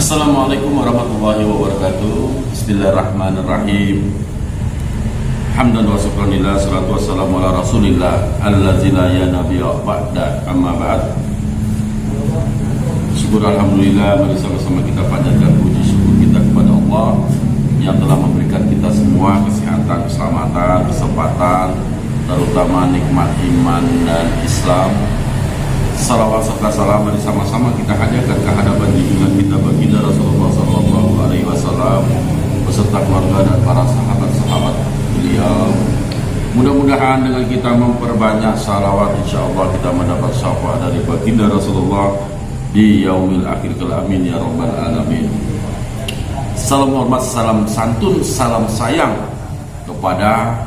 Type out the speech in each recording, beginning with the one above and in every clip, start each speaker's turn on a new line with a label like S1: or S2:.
S1: Assalamualaikum warahmatullahi wabarakatuh. Bismillahirrahmanirrahim. Hamdan wa syukranillah, salatu wassalamu ala rasulillah allazi la ya nabiyya ba'da, amma ba'd. Syukur alhamdulillah, mari sama-sama kita panjatkan puji syukur kita kepada Allah yang telah memberikan kita semua kesehatan, keselamatan, kesempatan, terutama nikmat iman dan Islam. Salawat serta salam mari sama-sama kita hadirkan ke hadapan junjungan kita baginda Rasulullah SAW beserta keluarga dan para sahabat-sahabat beliau. Mudah-mudahan dengan kita memperbanyak salawat, insya Allah kita mendapat syafaat dari baginda Rasulullah di yaumil akhir kelak. Amin ya rabbal alamin. Salam hormat, salam santun, salam sayang kepada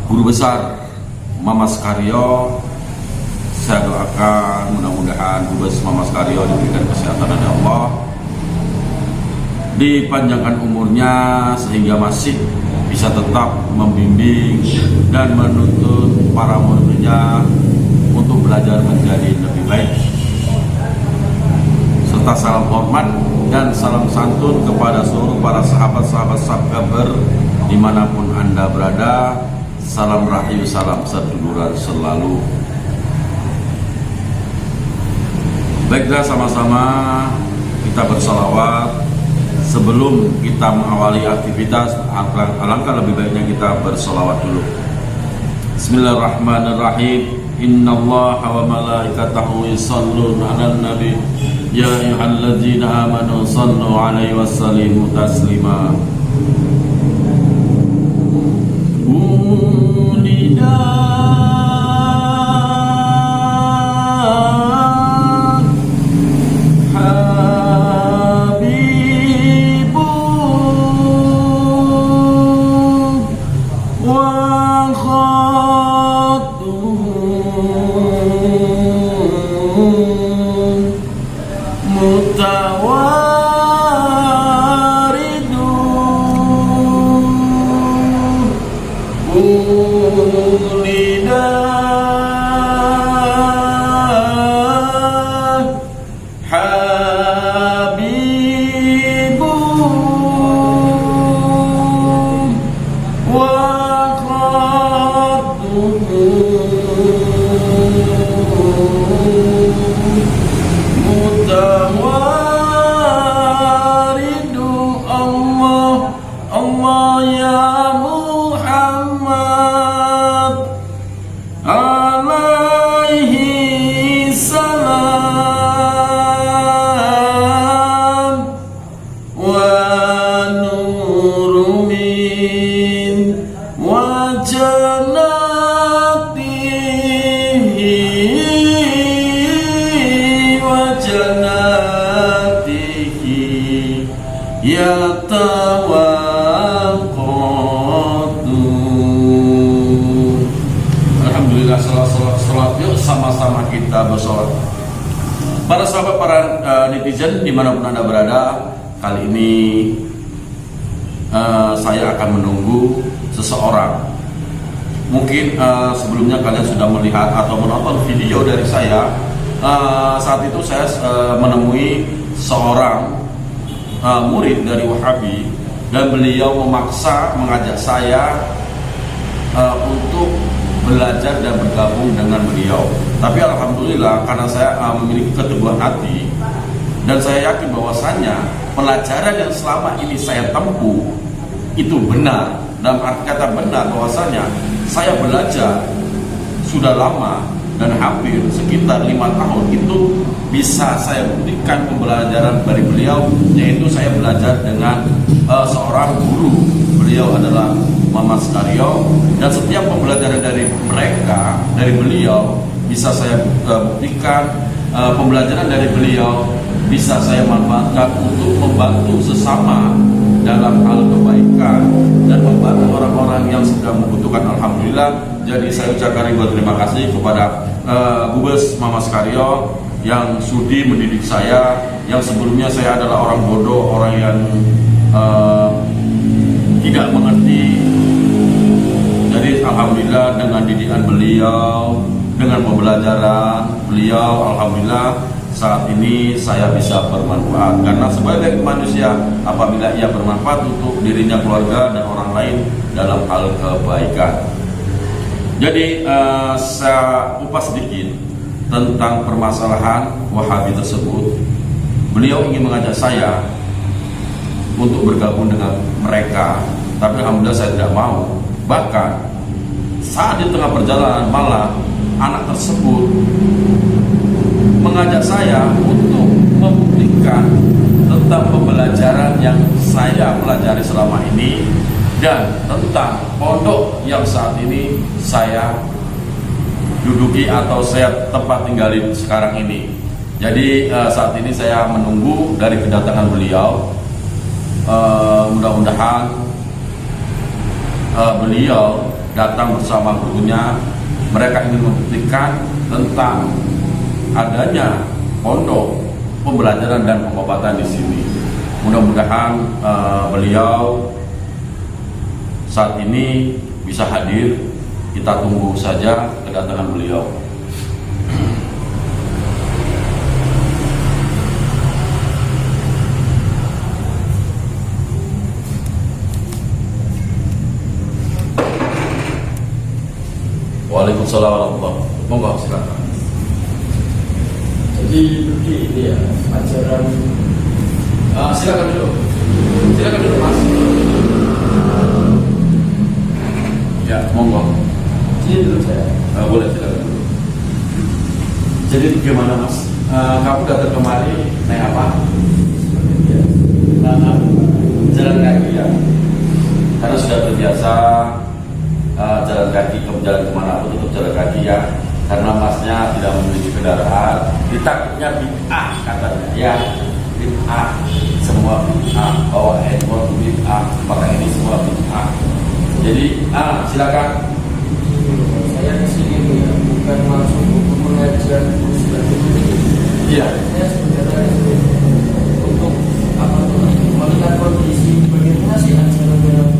S1: guru besar Mamas Karyo. Saya doakan mudah-mudahan Dubes Mamas Karyo diberikan kesehatan oleh Allah, dipanjangkan umurnya sehingga masih bisa tetap membimbing dan menuntun para muridnya untuk belajar menjadi lebih baik. Serta salam hormat dan salam santun kepada seluruh para sahabat-sahabat Sabkaber dimanapun Anda berada. Salam rahayu, salam seduluran selalu. Baiklah, sama-sama kita bersalawat sebelum kita mengawali aktivitas. Alangkah lebih baiknya kita bersalawat dulu. Bismillahirrahmanirrahim. Innallaha wa malaikatahu yusholluna 'alan nabi ya ayyuhalladzina amanu shallu 'alaihi wa sallimu taslima. Alhamdulillah, salat yuk sama-sama kita bersolat. Para sahabat, para netizen dimanapun Anda berada, kali ini saya akan menunggu seseorang. Mungkin sebelumnya kalian sudah melihat atau menonton video dari saya. Saat itu saya menemui seorang murid dari Wahabi, dan beliau memaksa mengajak saya untuk belajar dan bergabung dengan beliau. Tapi alhamdulillah, karena saya memiliki keteguhan hati dan saya yakin bahwasannya pelajaran yang selama ini saya tempuh itu benar. Dalam arti kata benar, bahwasannya saya belajar sudah lama dan hampir sekitar 5 tahun itu bisa saya buktikan pembelajaran dari beliau, yaitu saya belajar dengan seorang guru. Beliau adalah Mamas Karyo, dan setiap pembelajaran dari mereka, dari beliau, bisa saya buktikan pembelajaran dari beliau bisa saya manfaatkan untuk membantu sesama dalam hal kebaikan dan membantu orang-orang yang sedang membutuhkan. Alhamdulillah, jadi saya ucapkan ribuan terima kasih kepada Dubes Mamas Karyo yang sudi mendidik saya, yang sebelumnya saya adalah orang bodoh, orang yang tidak mengerti. Jadi alhamdulillah dengan didikan beliau, dengan pembelajaran beliau, alhamdulillah saat ini saya bisa bermanfaat, karena sebagai manusia apabila ia bermanfaat untuk dirinya, keluarga, dan orang lain dalam hal kebaikan. Jadi saya kupas sedikit tentang permasalahan Wahabi tersebut. Beliau ingin mengajak saya untuk bergabung dengan mereka, tapi alhamdulillah saya tidak mau. Bahkan saat di tengah perjalanan malah anak tersebut mengajak saya untuk membuktikan tentang pembelajaran yang saya pelajari selama ini dan tentang pondok yang saat ini saya duduki atau saya tempat tinggalin sekarang ini. Jadi saat ini saya menunggu dari kedatangan beliau. Mudah-mudahan beliau datang bersama gurunya. Mereka ingin membuktikan tentang adanya pondok pembelajaran dan pengobatan di sini. Mudah-mudahan beliau saat ini bisa hadir. Kita tunggu saja kedatangan beliau. Waalaikumsalam warahmatullahi wabarakatuh. Monggo silakan.
S2: Jadi begini ya, ajaran
S1: Silakan dulu. Silakan dulu, Mas. Ya, monggo.
S2: Jadi dulu saya.
S1: Boleh, silakan dulu. Jadi gimana, Mas? Kamu datang kemari naik apa? Jalan kaki ya. Karena sudah terbiasa jalan kaki, jalan kemana pun tetap jalan kaki ya. Karena Masnya tidak memiliki kendaraan, ditakutnya bid'ah katanya ya. Bid'ah, semua bid'ah, bawa handphone bid'ah, pakai ini semua bid'ah. Jadi silakan.
S2: Saya di sini ya, bukan langsung untuk mengajar seperti ini.
S1: Iya.
S2: Saya sebenarnya untuk melihat kondisi bagaimana sih ajaran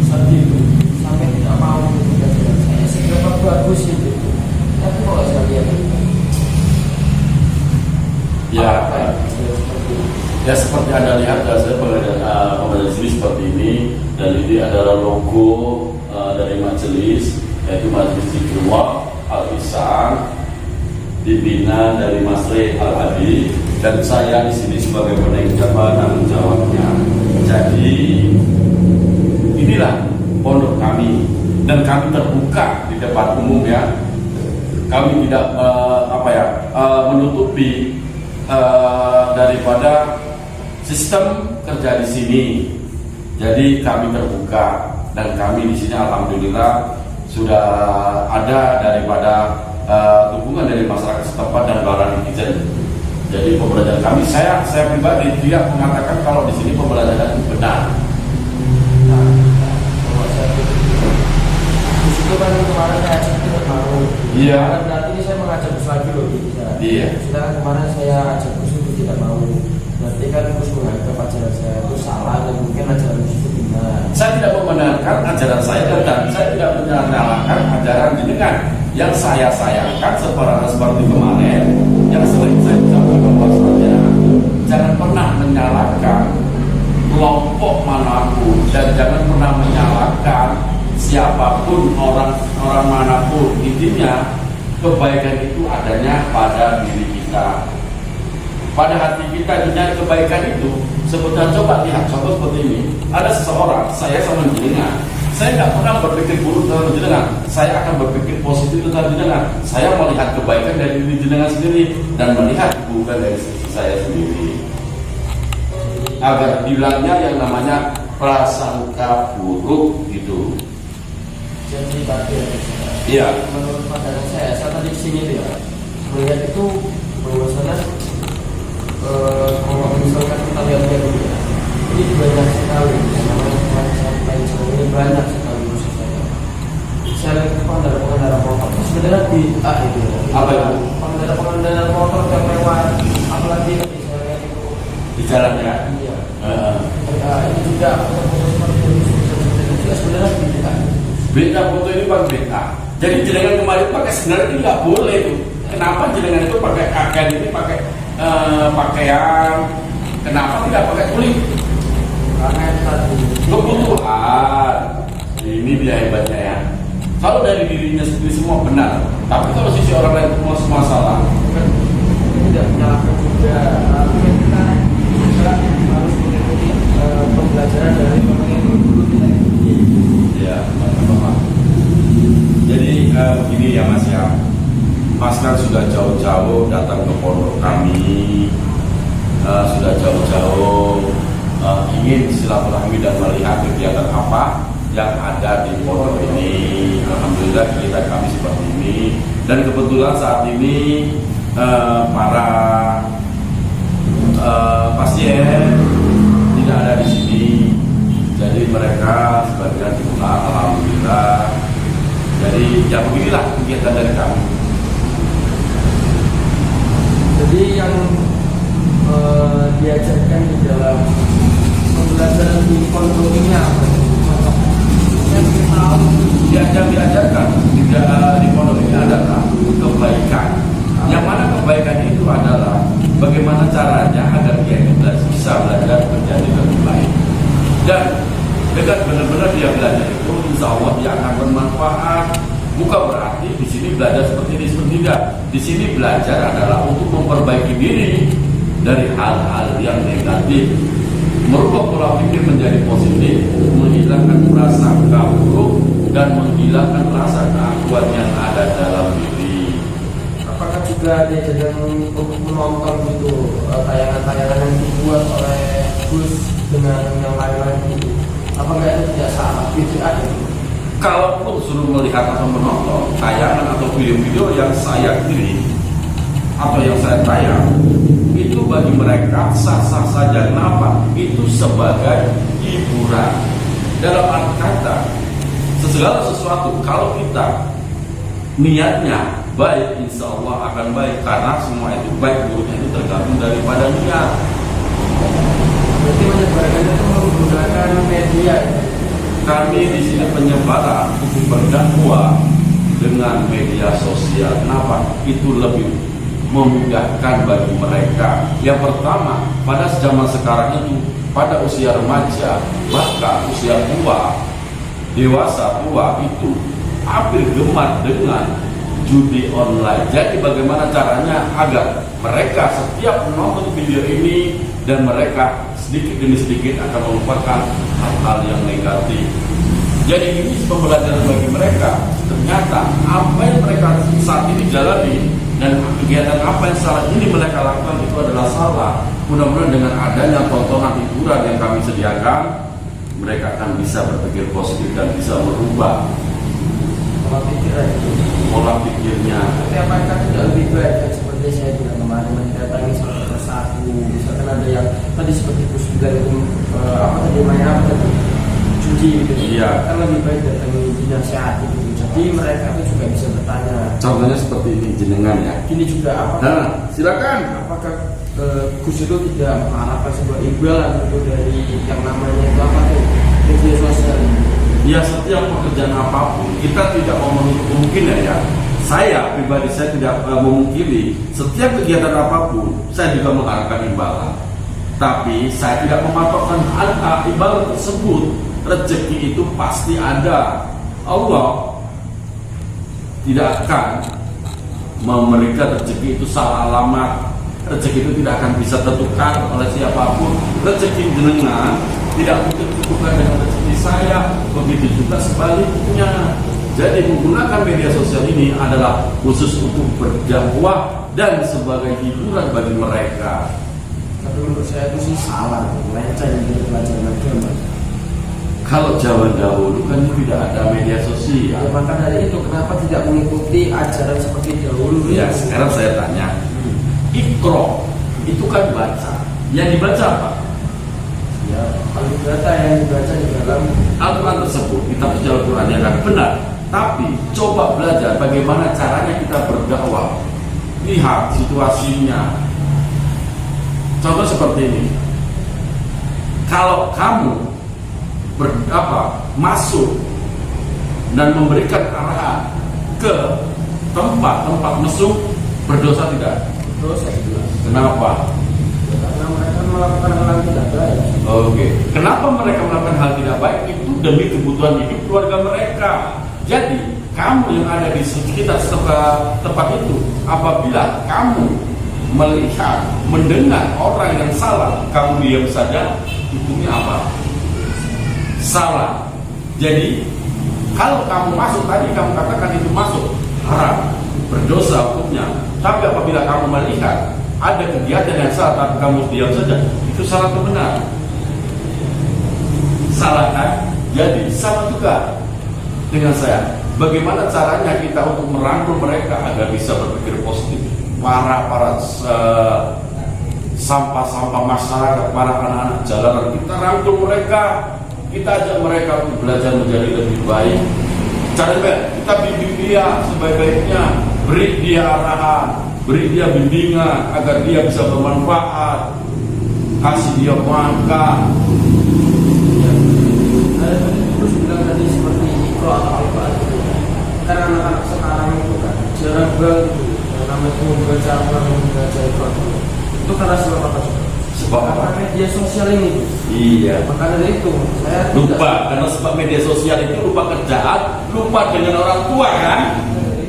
S2: saat itu sampai tidak mau untuk ajaran saya. Seberapa bagus itu. Tapi kalau saya lihat itu,
S1: ya seperti Anda lihat, saya pengajar di sini seperti ini, dan ini adalah logo dari majelis, yaitu Majelis Zikrullah Al-Ihsan, dibina dari Mas Rey Al-Hadi, dan saya di sini sebagai penanggung jawabnya. Jadi inilah pondok kami, dan kami terbuka di depan umum ya. Kami tidak menutupi daripada sistem kerja di sini. Jadi kami terbuka, dan kami di sini alhamdulillah sudah ada daripada dukungan dari masyarakat setempat dan para netizen. Jadi pembelajaran kami, saya pribadi tidak mengatakan kalau di sini pembelajaran itu benar.
S2: kalau saya itu kan kemarin saya tidak mau.
S1: Iya.
S2: Berarti ini saya mengajak Gus lagi loh gitu.
S1: Iya.
S2: Sedangkan kemarin saya ajak Gus itu tidak mau. Berarti kan Gus menganggap ajaran saya itu salah dan mungkin ajaran Gus itu benar.
S1: Saya tidak membenarkan ajaran saya, dan saya tidak menyalahkan ajaran jenengan. Yang saya sayangkan seperti kemarin yang sering saya ucapkan bahwasanya jangan pernah menyalahkan kelompok manapun, dan jangan pernah menyalahkan siapapun, orang manapun. Intinya kebaikan itu adanya pada diri kita, pada hati kita. Mencari kebaikan itu sebetulnya, coba lihat contoh seperti ini. Ada seseorang, saya sama jenengan, saya nggak pernah berpikir buruk tentang jenengan, saya akan berpikir positif tentang jenengan. Saya melihat kebaikan dari diri jenengan sendiri dan melihat keburukan dari sisi saya sendiri, agar hilangnya yang namanya prasangka buruk itu.
S2: Jadi tadi
S1: Iya.
S2: menurut pandangan saya tadi di sini tuh ya, melihat itu bahwasanya kalau misalkan kita lihat-lihat dulu ya, ini banyak sekali yang namanya sampai jauh ini banyak sekali maksud saya. Saya lihat pengendara motor itu sebenarnya bid'ah itu ya.
S1: Apa itu?
S2: Pengendara motor yang lewat, apalagi tadi saya lihat itu
S1: Di jalan ya.
S2: iya. Ini juga seperti itu juga sebenarnya bid'ah.
S1: Beda foto ini bang beda. Jadi jenengan kemarin pakai sebenarnya ini nggak boleh tuh. Kenapa jenengan itu pakai agen ini, pakai pakaian, kenapa tidak pakai kulit?
S2: Karena itu tadi
S1: Kebutuhan. Ini dia hebatnya ya. Kalau dari dirinya sendiri semua benar, tapi kalau sisi orang lain semua salah.
S2: tidak menyalahkan juga. Kita juga harus mengikuti pembelajaran dari pemimpin guru kita.
S1: Ya, teman-teman. Jadi begini ya Mas ya. Mas kan sudah jauh-jauh datang ke pondok kami, sudah jauh-jauh ingin silaturahmi dan melihat kegiatan apa yang ada di pondok ini. Alhamdulillah kegiatan kami seperti ini, dan kebetulan saat ini para pasien tidak ada di sini, jadi mereka sebagian pulang. Alhamdulillah. Jadi ya beginilah kegiatan dari kami.
S2: Jadi yang diajarkan di dalam pembelajaran di pondok ini apa? Yang kita tahu
S1: Yang diajarkan di pondok ini adalah kebaikan. Yang mana kebaikan itu adalah bagaimana caranya agar dia bisa belajar menjadi lebih baik. Dan dengan benar-benar dia belajar itu, insya Allah dia akan bermanfaat. Bukan berarti di sini belajar seperti ini, seperti tidak. Di sini belajar adalah untuk memperbaiki diri dari hal-hal yang negatif, merubah pola pikir menjadi positif, menghilangkan prasangka buruk dan menghilangkan rasa keakuan yang ada dalam diri.
S2: apakah juga diajarkan untuk menonton gitu tayangan-tayangan yang dibuat oleh Gus dengan yang lain-lain itu? Apakah itu tidak salah? Tidak ada.
S1: Kalaupun suruh melihat atau menonton tayangan atau video-video yang saya kirim atau yang saya tayang, itu bagi mereka sah-sah saja. Kenapa? Itu sebagai hiburan. Dalam arti kata, segala sesuatu kalau kita niatnya baik, insya Allah akan baik, karena semua itu baik buruknya itu tergantung daripada niat.
S2: Berarti menyebarkan itu menggunakan media.
S1: Kami di sini penyebaran berdakwah dengan media sosial. Kenapa? Itu lebih memudahkan bagi mereka. Yang pertama, pada zaman sekarang itu, pada usia remaja, bahkan usia tua, dewasa tua itu hampir gemar dengan judi online. Jadi bagaimana caranya agar mereka setiap menonton video ini dan mereka sedikit demi sedikit akan melupakan hal-hal yang negatif. Jadi ini pembelajaran bagi mereka. Ternyata apa yang mereka saat ini jalani dan kegiatan apa yang saat ini mereka lakukan itu adalah salah. Mudah-mudahan dengan adanya tontonan hiburan yang kami sediakan, mereka akan bisa berpikir positif dan bisa merubah pola pikirnya.
S2: Tapi apakah tidak lebih baik kan seperti saya bilang kemarin mendatangi satu persatu, misalkan ada yang tadi seperti Gus bilang itu apa tadi main apa tadi judi gitu.
S1: Iya.
S2: Kan lebih baik datangi dinasihati gitu. Jadi mereka itu juga bisa bertanya.
S1: Contohnya seperti ini jenengan ya.
S2: Gini juga apakah
S1: Nah, silakan.
S2: apakah Gus itu tidak mengharapkan sebuah imbalan itu dari yang namanya itu apa tuh media sosial?
S1: Ya, setiap pekerjaan apapun kita tidak mau menutup kemungkinan ya. Saya pribadi saya tidak memungkiri setiap kegiatan apapun saya juga mengharapkan imbalan. Tapi saya tidak mematokkan imbalan tersebut. Rezeki itu pasti ada. Allah tidak akan memberikan rezeki itu salah alamat. Rezeki itu tidak akan bisa tentukan oleh siapapun. Rezeki jenengan tidak mungkin tentukan dengan rezeki saya. Begitu juga sebaliknya. Jadi menggunakan media sosial ini adalah khusus untuk berdakwah dan sebagai hiburan bagi mereka.
S2: Tapi menurut saya itu sih salah, melenceng dari pelajaran agama.
S1: Kalau zaman dahulu kan tidak ada media sosial.
S2: Ya, maka dari itu kenapa tidak mengikuti ajaran seperti dahulu?
S1: Ya, sekarang saya tanya, Iqra itu kan baca. Yang dibaca apa?
S2: Ya, Al-Data yang dibaca di dalam
S1: Al-Quran tersebut, kitab suci Al-Quran yang kan benar. Tapi coba belajar bagaimana caranya kita berdakwah. Lihat situasinya. Contoh seperti ini. Kalau kamu masuk dan memberikan arahan ke tempat mesum, berdosa tidak?
S2: dosa itu.
S1: Kenapa?
S2: Karena mereka melakukan hal yang tidak baik.
S1: Oke. Kenapa mereka melakukan hal tidak baik? Itu demi kebutuhan hidup keluarga mereka. Jadi kamu yang ada di sekitar tempat itu, apabila kamu melihat, mendengar orang yang salah, kamu diam saja, hukumnya apa? Salah. Jadi kalau kamu masuk, tadi kamu katakan itu masuk, haram, berdosa hukumnya. Tapi apabila kamu melihat ada kegiatan yang salah tapi kamu diam saja, itu salah atau benar? Salah kan? Jadi sama juga dengan saya. Bagaimana caranya kita untuk merangkul mereka agar bisa berpikir positif? Para sampah-sampah masyarakat, para anak-anak jalanan, kita rangkul mereka, kita ajak mereka untuk belajar menjadi lebih baik. Caranya kita bimbing dia sebaik-baiknya, beri dia arahan, beri dia bimbingan agar dia bisa bermanfaat, kasih dia makan.
S2: Saya terus bilang tadi seperti Iqra atau Al-Quran itu, karena anak-anak sekarang itu kan jarang banget yang namanya membaca Al-Quran, membaca Iqra itu karena sebab apa?
S1: Sebab apa?
S2: Karena media sosial ini.
S1: Iya.
S2: Maka dari itu saya
S1: Lupa, karena sebab media sosial itu lupa kerjaan, lupa dengan orang tua kan?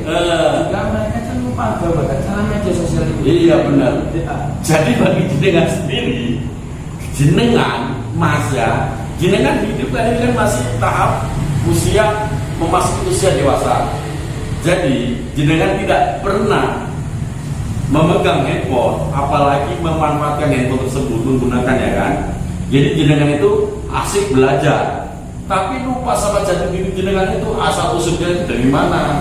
S2: juga mereka kan lupa agama kan, karena media sosial ini.
S1: Iya benar.
S2: Ya.
S1: Jadi bagi jenengan sendiri, jenengan masa jenengan hidup kan ini kan masih tahap usia memasuki usia dewasa. Jadi jenengan tidak pernah memegang handphone, apalagi memanfaatkan handphone tersebut, menggunakan ya kan. Jadi jenengan itu asik belajar, tapi lupa sama jati diri jenengan itu asal usulnya itu dari mana.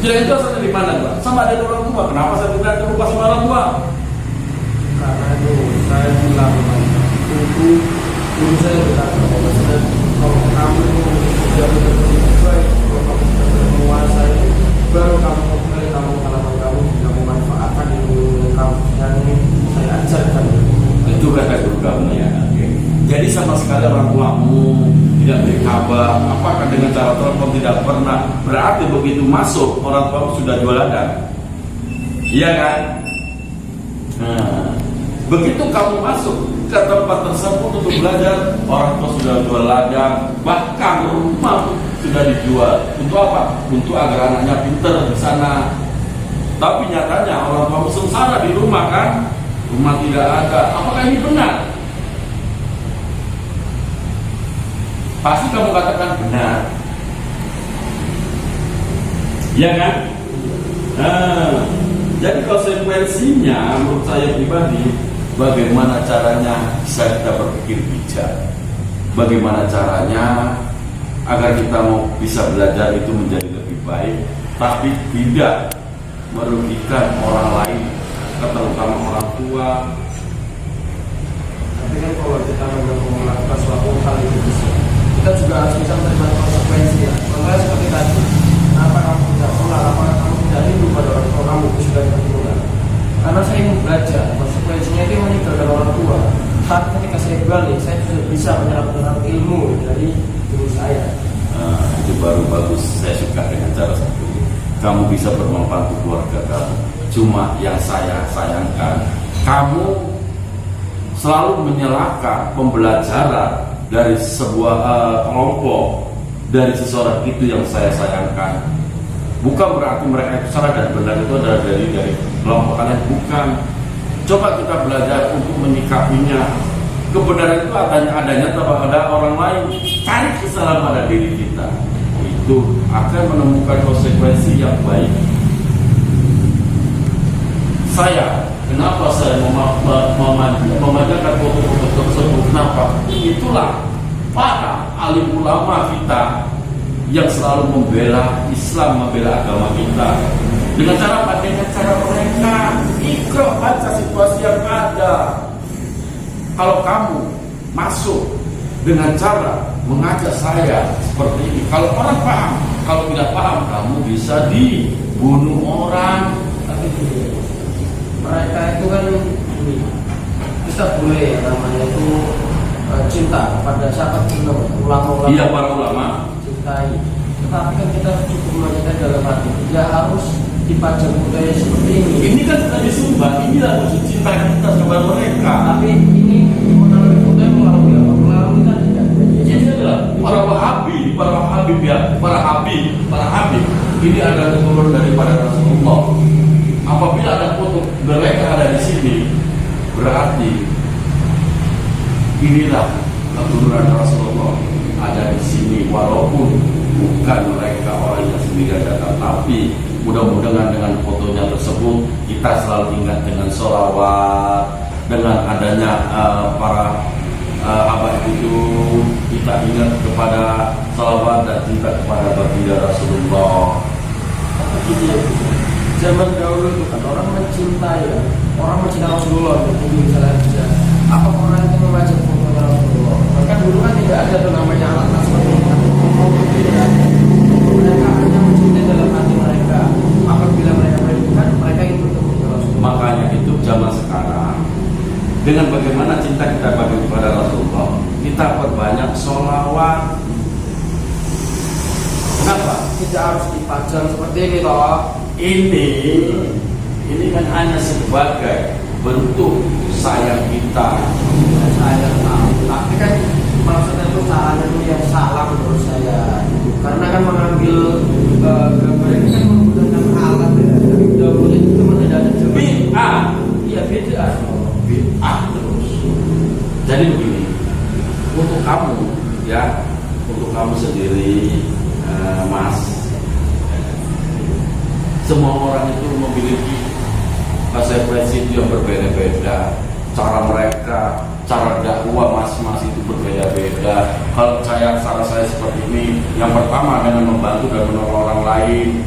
S1: Jenengan itu asal dari mana, Pak? Sama ada orang tua. Kenapa saya tidak lupa sama orang tua?
S2: Karena itu saya bilang guru saya berkata bahwa kalau kamu sudah betul-betul baik, kalau kamu sudah menguasai, baru kamu kembali kamu pengalaman kamu bisa memanfaatkan ilmu kamu yang saya ajarkan.
S1: Itu kata guru kamu ya. Jadi sama sekali orang tuamu tidak beri kabar, apakah dengan cara telepon tidak pernah. Berarti begitu masuk orang tuamu sudah jual ladang. Iya kan? Nah, begitu kamu masuk ke tempat tersebut untuk belajar, orang tua sudah jual ladang, bahkan rumah sudah dijual. Untuk apa? Untuk agar anaknya pinter di sana. Tapi nyatanya orang tua sengsara di rumah kan? Rumah tidak ada. Apakah ini benar? Pasti kamu katakan benar. Ya kan? Nah, jadi konsekuensinya menurut saya pribadi, bagaimana caranya bisa kita berpikir bijak? Bagaimana caranya agar kita mau bisa belajar itu menjadi lebih baik, tapi tidak merugikan orang lain, terutama orang tua.
S2: Tapi kan kalau kita melakukan suatu hal itu bisa, kita juga harus bisa menerima konsekuensi ya. Contohnya seperti tadi, kenapa kamu tidak sholat, apakah kamu tidak rindu pada orang tua kamu itu sudah diperlukan? Karena saya ingin belajar, konsekuensinya itu meninggalkan orang tua. Tapi ketika saya balik, saya sudah bisa menyerap ilmu dari guru saya.
S1: Itu baru bagus. Saya suka dengan cara seperti itu. Kamu bisa bermanfaat untuk keluarga kamu. Cuma yang saya sayangkan, kamu selalu menyalahkan pembelajaran dari sebuah kelompok, dari seseorang, itu yang saya sayangkan. Bukan berarti mereka itu salah dan benar itu adalah dari kelompok kalian, bukan. Coba kita belajar untuk menyikapinya. Kebenaran itu adanya pada orang lain. Cari kesalahan pada diri kita, itu akan menemukan konsekuensi yang baik. Kenapa saya memanjakan foto-foto tersebut? Kenapa? Itulah para alim ulama kita yang selalu membela Islam, membela agama kita. Dengan cara apa? Dengan cara mereka ikut baca situasi yang ada. Kalau kamu masuk dengan cara mengajak saya seperti ini, kalau orang paham, kalau tidak paham, kamu bisa dibunuh orang.
S2: Tapi mereka itu kan kita boleh ya, namanya itu cinta pada sahabat ulama-ulama.
S1: Iya, para ulama
S2: cintai. Tetapi kan kita cukup mencintai dalam hati. Tidak harus dipajang budaya seperti ini.
S1: Ini kan sudah disembah, inilah wujud cinta kita kepada mereka.
S2: Tapi ini melalui budaya melalui apa? Melalui tadi kan.
S1: Ini adalah para Habib ya, para Habib. Ini adalah keturunan daripada Rasulullah. Apabila ada foto mereka ada di sini, berarti inilah keturunan Rasulullah ada di sini, walaupun bukan mereka orang yang sendiri datang, tapi mudah-mudahan dengan fotonya tersebut kita selalu ingat dengan sholawat, dengan adanya para abad itu kita ingat kepada sholawat dan cinta kepada baginda Rasulullah.
S2: Gitu ya. Zaman dahulu itu kan orang mencintai ya, orang mencintai Rasulullah itu misalnya bisa. Apa orang itu membaca foto Rasulullah? Bahkan dulu kan tidak ada tuh namanya alat seperti itu. Mereka hanya mencintai dalam hati mereka. Apabila mereka merindukan, mereka ingin bertemu dengan Rasulullah.
S1: Makanya itu zaman sekarang dengan bagaimana cinta kita kepada Rasulullah, kita perbanyak sholawat. Kenapa?
S2: Tidak harus dipajang seperti ini toh.
S1: Ini kan hanya sebagai bentuk sayang kita.
S2: Saya tahu, tapi kan maksudnya itu caranya itu yang salah menurut saya. Karena kan mengambil gambar ini kan menggunakan alat ya. Tapi dahulu itu cuma tidak ada jawaban.
S1: Bid'ah.
S2: Iya bid'ah.
S1: Bid'ah terus. Jadi begini, untuk kamu ya, untuk kamu sendiri, Mas, semua orang itu memiliki prinsip yang berbeda-beda. Cara mereka, cara dakwah masing-masing itu berbeda-beda. Kalau cara saya seperti ini, yang pertama dengan membantu dan menolong orang lain.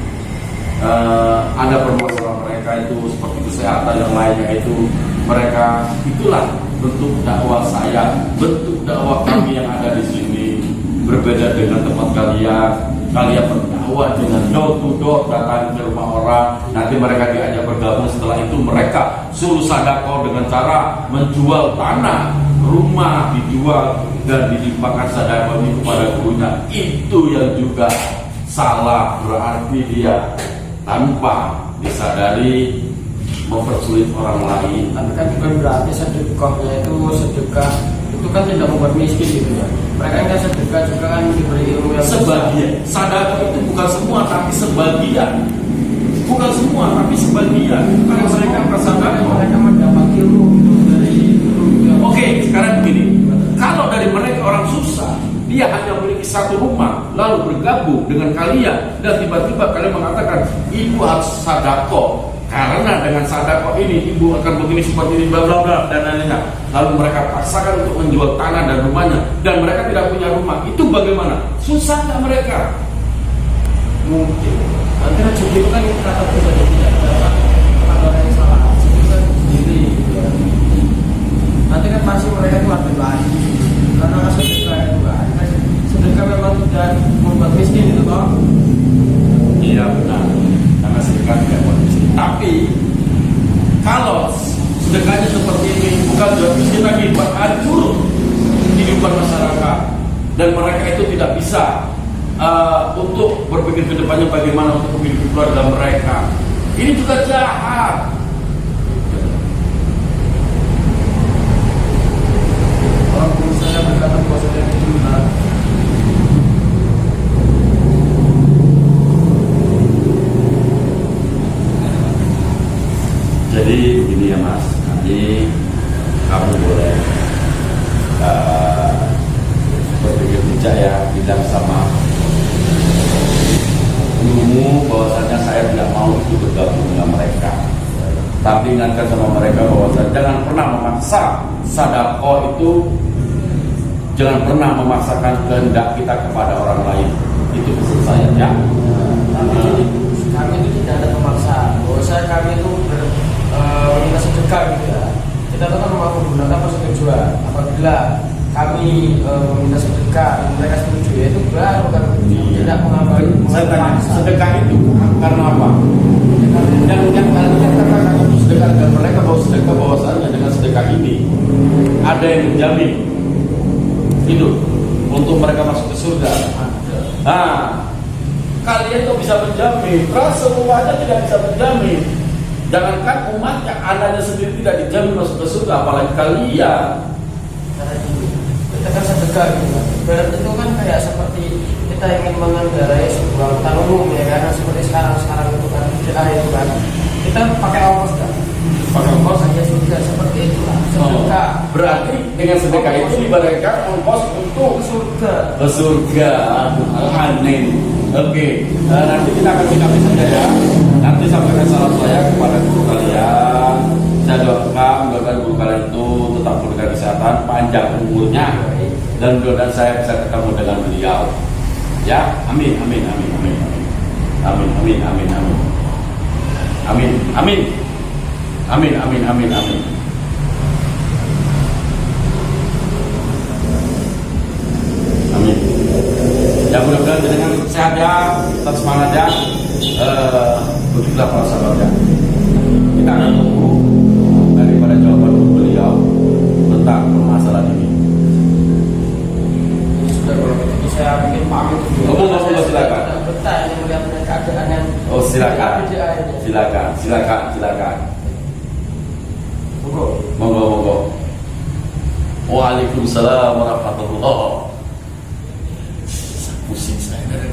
S1: Ada permasalahan mereka itu seperti kesehatan yang lainnya itu, mereka itulah bentuk dakwah saya, bentuk dakwah kami yang ada di sini. Berbeda dengan tempat kalian berdakwah dengan door to door, datang ke rumah orang, nanti mereka diajak bergabung, setelah itu mereka suruh sedekah dengan cara menjual tanah, rumah dijual dan dilimpahkan sedekah ini kepada gurunya. Itu yang juga salah, berarti dia tanpa disadari mempersulit orang lain.
S2: Tapi kan bukan berarti sedekahnya itu sedekah itu kan tidak membuat miskin gitu ya. Mereka kan sedekah juga kan diberi ilmu yang
S1: Sebagian sedekah itu bukan semua tapi sebagian. Bukan semua tapi sebagian. Karena mereka bersedekah,
S2: mereka mendapat ilmu itu dari ilmu yang
S1: Oke, sekarang begini. Kalau dari mereka orang susah, dia hanya memiliki satu rumah, lalu bergabung dengan kalian dan tiba-tiba kalian mengatakan ibu harus sedekah. Karena dengan sedekah ini ibu akan begini seperti ini bla bla bla dan lainnya. Lalu mereka paksakan untuk menjual tanah dan rumahnya dan mereka tidak punya rumah. Itu bagaimana? Susah nggak mereka?
S2: mungkin. Nanti rezeki itu kan kata bisa tidak dapat orang yang salah. Itu kan sendiri gitu ya. Nanti kan masih mereka itu ada lagi. Karena sedekah itu kan sedekah memang tidak membuat miskin itu toh.
S1: Iya benar. Karena sedekah tidak membuat miskin. Tapi kalau sedekahnya seperti ini bukan juga miskin lagi, buat hancur kehidupan masyarakat dan mereka itu tidak bisa untuk berpikir ke depannya bagaimana untuk menghidupi keluarga mereka. Ini juga jahat.
S2: Orang guru saya berkata bahwa saya itu benar.
S1: Jadi begini ya Mas, nanti kamu boleh berpikir bijak ya, bilang sama gurumu bahwasanya saya tidak mau itu bergabung dengan mereka. Tapi ingatkan sama mereka bahwasanya jangan pernah memaksa sedekah itu, jangan pernah memaksakan kehendak kita kepada orang lain. Itu pesan saya ya.
S2: Tapi kami itu tidak ada pemaksaan. Bahwa saya kami itu meminta sedekah gitu ya. Kita itu kan mau menggunakan persetujuan. Apabila kami meminta sedekah dan mereka setuju, ya itu baru kan tidak mengambil.
S1: Saya tanya, sedekah itu karena apa? Yang katakan itu sedekah dan mereka bawa sedekah bahwasanya dengan sedekah ini ada yang menjamin hidup untuk mereka masuk ke surga. Nah, kalian kok bisa bisa menjamin, rasa umatnya tidak bisa menjamin. Jangankan umat yang anaknya sendiri tidak dijamin masuk ke surga, apalagi kalian.
S2: Karena itu kita kan sedekah gitu kan. Berarti itu kan kayak seperti kita ingin mengendarai sebuah angkutan umum ya kan, seperti sekarang itu kan BDA itu kan. Kita pakai ongkos kan. Pakai ongkos saja sudah seperti itulah. Sedekah.
S1: Berarti dengan sedekah itu dibayarkan ongkos untuk
S2: Surga.
S1: ke surga. Amin. Oke, nanti kita akan sikapi saja ya. Nanti sampaikan salam saya kepada guru kalian. Saya doakan guru kalian itu tetap memberikan kesehatan, panjang umurnya, dan mudah-mudahan saya bisa ketemu dengan beliau. Ya, amin, amin, amin, amin, amin, amin, amin, amin, amin, amin, amin, amin, amin, amin. Amin. Ya mudah-mudahan dengan sehat ya, tetap semangat ya. Begitulah para sahabat ya. Kita akan tunggu daripada jawaban beliau tentang permasalahan ini.
S2: Sudah kalau gitu saya bikin pamit dulu.
S1: Ngomong, silakan.
S2: Tidak betah ini melihat keadaan yang
S1: Oh silakan,
S2: BDA ini.
S1: silakan, silakan, silakan.
S2: Monggo.
S1: Monggo, monggo. Waalaikumsalam warahmatullahi. Pusing saya dari